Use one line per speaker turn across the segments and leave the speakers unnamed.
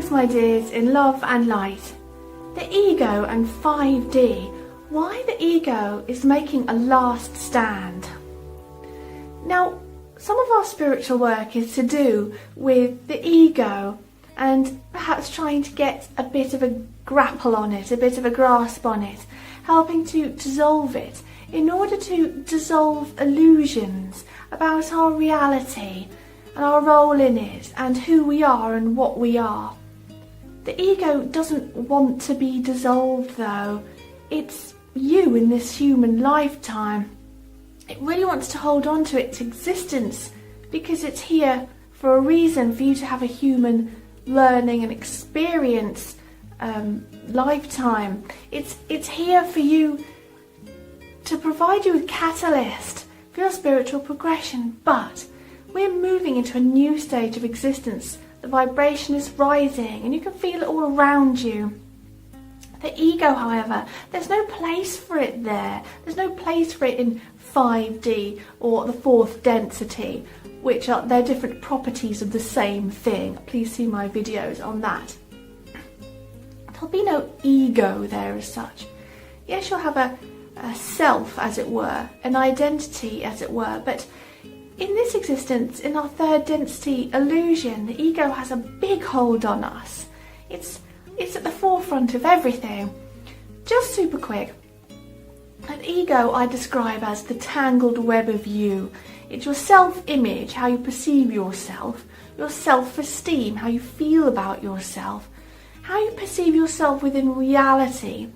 Greetings, my dears, in love and light. The ego and 5D. Why the ego is making a last stand. Now, some of our spiritual work is to do with the ego and perhaps trying to get a bit of a grapple on it, a bit of a grasp on it, helping to dissolve it in order to dissolve illusions about our reality and our role in it and who we are and what we are. The ego doesn't want to be dissolved though. It's you in this human lifetime. It really wants to hold on to its existence because it's here for a reason, for you to have a human learning and experience lifetime. It's here for you to provide you with catalyst for your spiritual progression, but we're moving into a new stage of existence. The vibration is rising and you can feel it all around you. The ego, however, there's no place for it there. There's no place for it in 5D or the fourth density, which are they're different properties of the same thing. Please see my videos on that. There'll be no ego there as such. Yes, you'll have a self, as it were, an identity, as it were, but in this existence, in our third density illusion, the ego has a big hold on us. It's at the forefront of everything. Just super quick. An ego I describe as the tangled web of you. It's your self-image, how you perceive yourself, your self-esteem, how you feel about yourself, how you perceive yourself within reality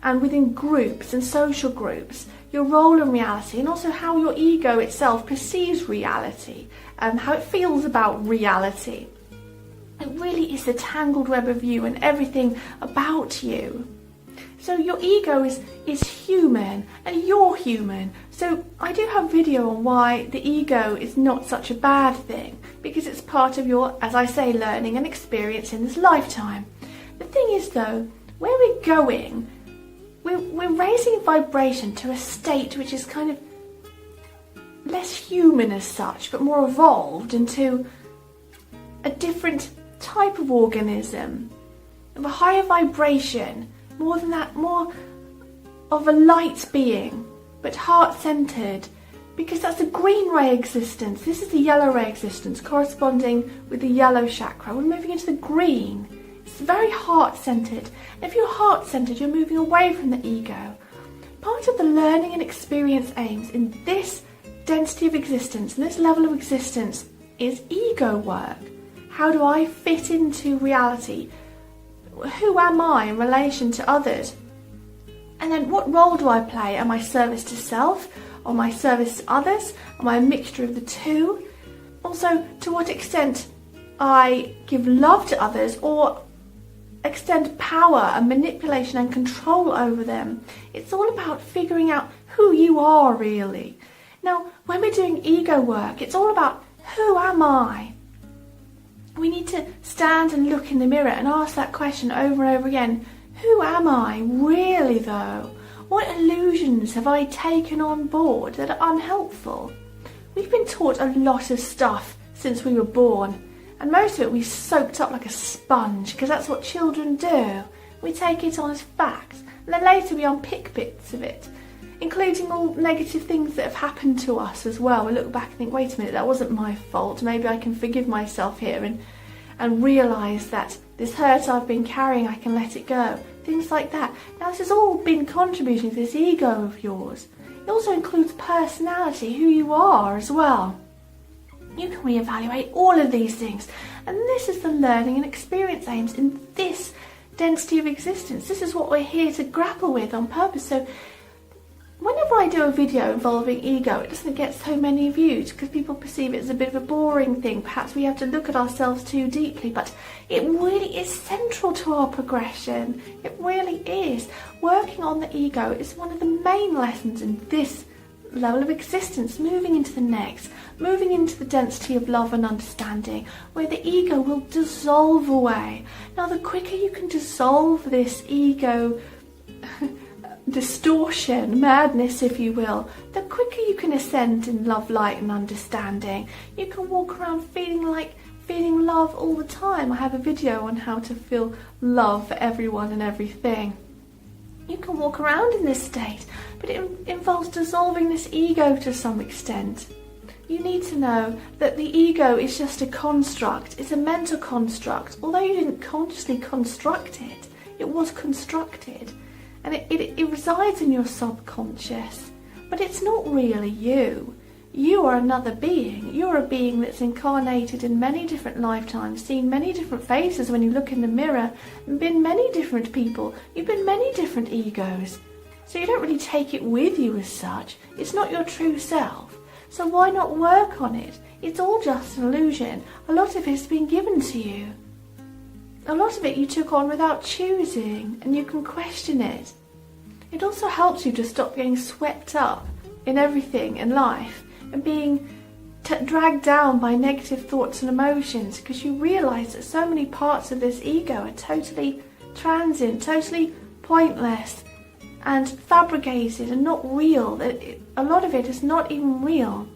and within groups and social groups, your role in reality, and also how your ego itself perceives reality and how it feels about reality. It really is the tangled web of you and everything about you. So your ego is human and you're human. So I do have a video on why the ego is not such a bad thing, because it's part of your, as I say, learning and experience in this lifetime. The thing is though, where we're going, we're raising vibration to a state which is kind of less human as such, but more evolved into a different type of organism, of a higher vibration, more than that, more of a light being, but heart-centered, because that's the green ray existence. This is the yellow ray existence, corresponding with the yellow chakra. We're moving into the green. It's very heart-centered. And if you're heart-centered, you're moving away from the ego. Part of the learning and experience aims in this density of existence, in this level of existence, is ego work. How do I fit into reality? Who am I in relation to others? And then what role do I play? Am I service to self? Or am I service to others? Am I a mixture of the two? Also, to what extent I give love to others or extend power and manipulation and control over them. It's all about figuring out who you are really. Now, when we're doing ego work, it's all about who am I? We need to stand and look in the mirror and ask that question over and over again. Who am I really though? What illusions have I taken on board that are unhelpful? We've been taught a lot of stuff since we were born. And most of it we soaked up like a sponge, because that's what children do. We take it on as fact, and then later we unpick bits of it, including all negative things that have happened to us as well. We look back and think, wait a minute, that wasn't my fault. Maybe I can forgive myself here and realise that this hurt I've been carrying, I can let it go. Things like that. Now this has all been contributing to this ego of yours. It also includes personality, who you are as well. You can reevaluate all of these things, and this is the learning and experience aims in this density of existence. This is what we're here to grapple with on purpose. So whenever I do a video involving ego, it doesn't get so many views because people perceive it as a bit of a boring thing. Perhaps we have to look at ourselves too deeply, but it really is central to our progression. It really is. Working on the ego is one of the main lessons in this level of existence, moving into the next, moving into the density of love and understanding, where the ego will dissolve away. Now, the quicker you can dissolve this ego distortion, madness, if you will, the quicker you can ascend in love, light and understanding. You can walk around feeling like feeling love all the time. I have a video on how to feel love for everyone and everything. You can walk around in this state, but it involves dissolving this ego to some extent. You need to know that the ego is just a construct. It's a mental construct. Although you didn't consciously construct it, it was constructed. And it resides in your subconscious. But it's not really you. You are another being. You're a being that's incarnated in many different lifetimes, seen many different faces when you look in the mirror, and been many different people. You've been many different egos. So you don't really take it with you as such. It's not your true self. So why not work on it? It's all just an illusion. A lot of it's been given to you. A lot of it you took on without choosing, and you can question it. It also helps you to stop getting swept up in everything in life and being dragged down by negative thoughts and emotions, because you realise that so many parts of this ego are totally transient, totally pointless and fabricated and not real. A lot of it is not even real.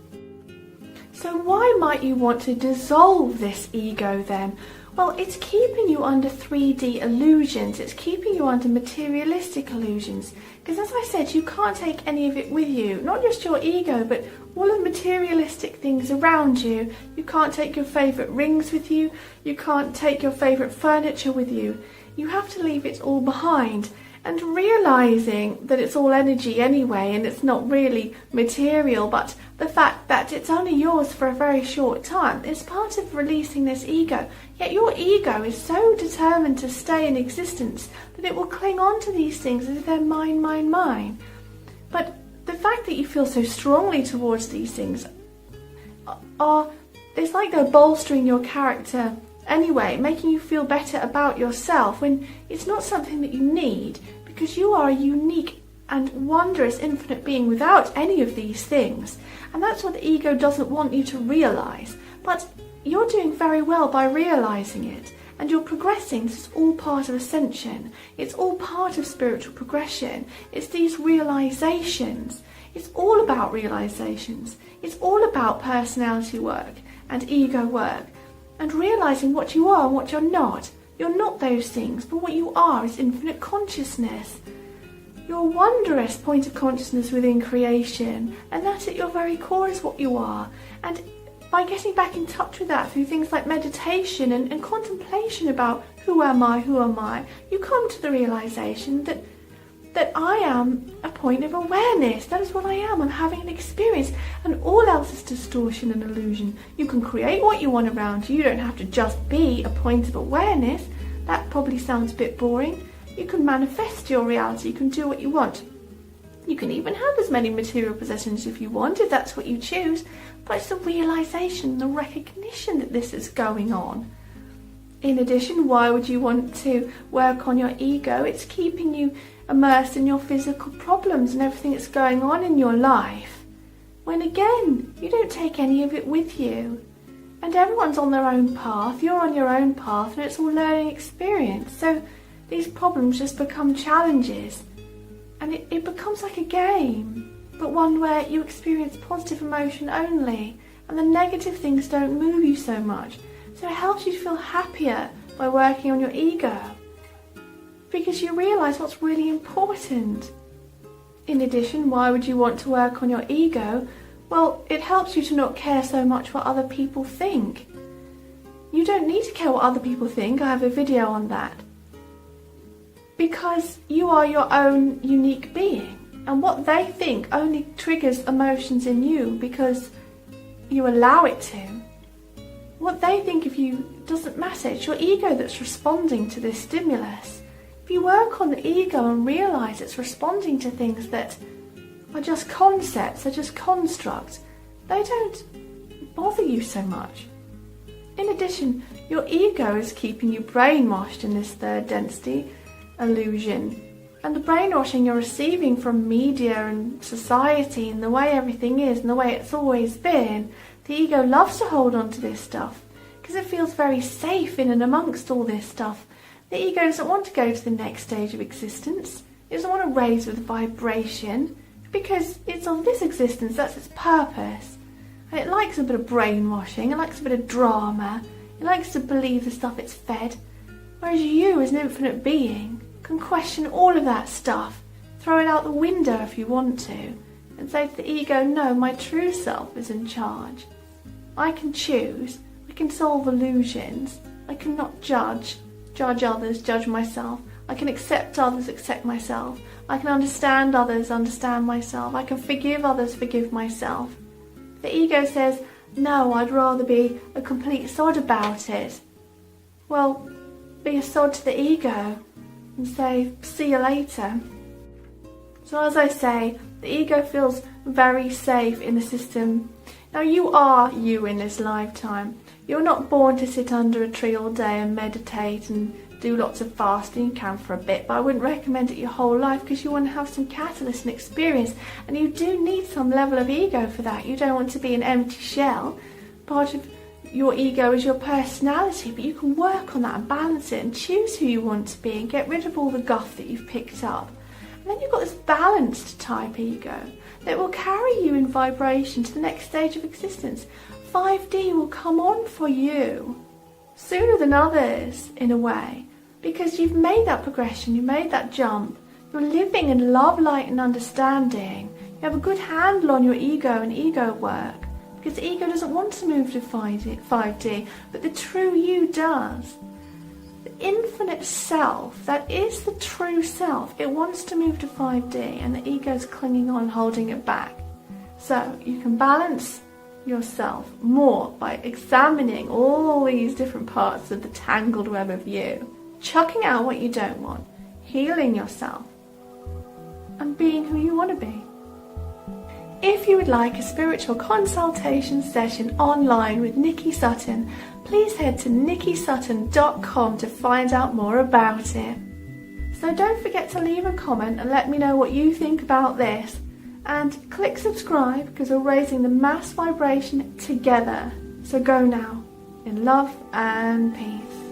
So why might you want to dissolve this ego then? Well, it's keeping you under 3D illusions. It's keeping you under materialistic illusions. Because as I said, you can't take any of it with you. Not just your ego, but all of the materialistic things around you. You can't take your favourite rings with you. You can't take your favourite furniture with you. You have to leave it all behind. And realising that it's all energy anyway, and it's not really material, but the fact that it's only yours for a very short time is part of releasing this ego. Yet your ego is so determined to stay in existence that it will cling on to these things as if they're mine, mine, mine. But the fact that you feel so strongly towards these things it's like they're bolstering your character anyway, making you feel better about yourself when it's not something that you need, because you are a unique and wondrous infinite being without any of these things. And that's what the ego doesn't want you to realise. But you're doing very well by realising it, and you're progressing. This is all part of ascension. It's all part of spiritual progression. It's these realisations. It's all about realisations. It's all about personality work and ego work, and realising what you are and what you're not. You're not those things, but what you are is infinite consciousness. You're a wondrous point of consciousness within creation, and that at your very core is what you are. And by getting back in touch with that through things like meditation and contemplation about who am I, you come to the realisation that I am a point of awareness. That is what I am. I'm having an experience, and all else is distortion and illusion. You can create what you want around you. You don't have to just be a point of awareness. That probably sounds a bit boring. You can manifest your reality. You can do what you want. You can even have as many material possessions if you want, if that's what you choose. But it's the realisation, the recognition that this is going on. In addition, why would you want to work on your ego? It's keeping you immersed in your physical problems and everything that's going on in your life, when again, you don't take any of it with you. And everyone's on their own path, you're on your own path, and it's all learning experience. So these problems just become challenges, and it becomes like a game, but one where you experience positive emotion only, and the negative things don't move you so much. So it helps you feel happier by working on your ego, because you realise what's really important. In addition, why would you want to work on your ego? Well, it helps you to not care so much what other people think. You don't need to care what other people think. I have a video on that. Because you are your own unique being, and what they think only triggers emotions in you because you allow it to. What they think of you doesn't matter. It's your ego that's responding to this stimulus. If you work on the ego and realise it's responding to things that are just concepts, they're just constructs, they don't bother you so much. In addition, your ego is keeping you brainwashed in this third density illusion. And the brainwashing you're receiving from media and society and the way everything is and the way it's always been, the ego loves to hold on to this stuff because it feels very safe in and amongst all this stuff. The ego doesn't want to go to the next stage of existence. It doesn't want to raise with vibration because it's of this existence, that's its purpose. And it likes a bit of brainwashing, it likes a bit of drama. It likes to believe the stuff it's fed. Whereas you, as an infinite being, can question all of that stuff, throw it out the window if you want to, and say to the ego, no, my true self is in charge. I can choose, I can solve illusions, I cannot judge others, judge myself. I can accept others, accept myself. I can understand others, understand myself. I can forgive others, forgive myself. The ego says, no, I'd rather be a complete sod about it. Well, be a sod to the ego and say, see you later. So as I say, the ego feels very safe in the system. Now you are you in this lifetime. You're not born to sit under a tree all day and meditate and do lots of fasting. You can for a bit, but I wouldn't recommend it your whole life because you want to have some catalyst and experience, and you do need some level of ego for that. You don't want to be an empty shell. Part of your ego is your personality, but you can work on that and balance it and choose who you want to be and get rid of all the guff that you've picked up. And then you've got this balanced type ego that will carry you in vibration to the next stage of existence. 5D will come on for you sooner than others, in a way, because you've made that progression, you've made that jump. You're living in love, light and understanding. You have a good handle on your ego and ego work, because the ego doesn't want to move to 5D, but the true you does. The infinite self, that is the true self, it wants to move to 5D, and the ego's clinging on, holding it back. So you can balance yourself more by examining all these different parts of the tangled web of you, chucking out what you don't want, healing yourself, and being who you want to be. If you would like a spiritual consultation session online with Nikki Sutton, please head to nikkisutton.com to find out more about it. So don't forget to leave a comment and let me know what you think about this. And click subscribe because we're raising the mass vibration together. So go now, in love and peace.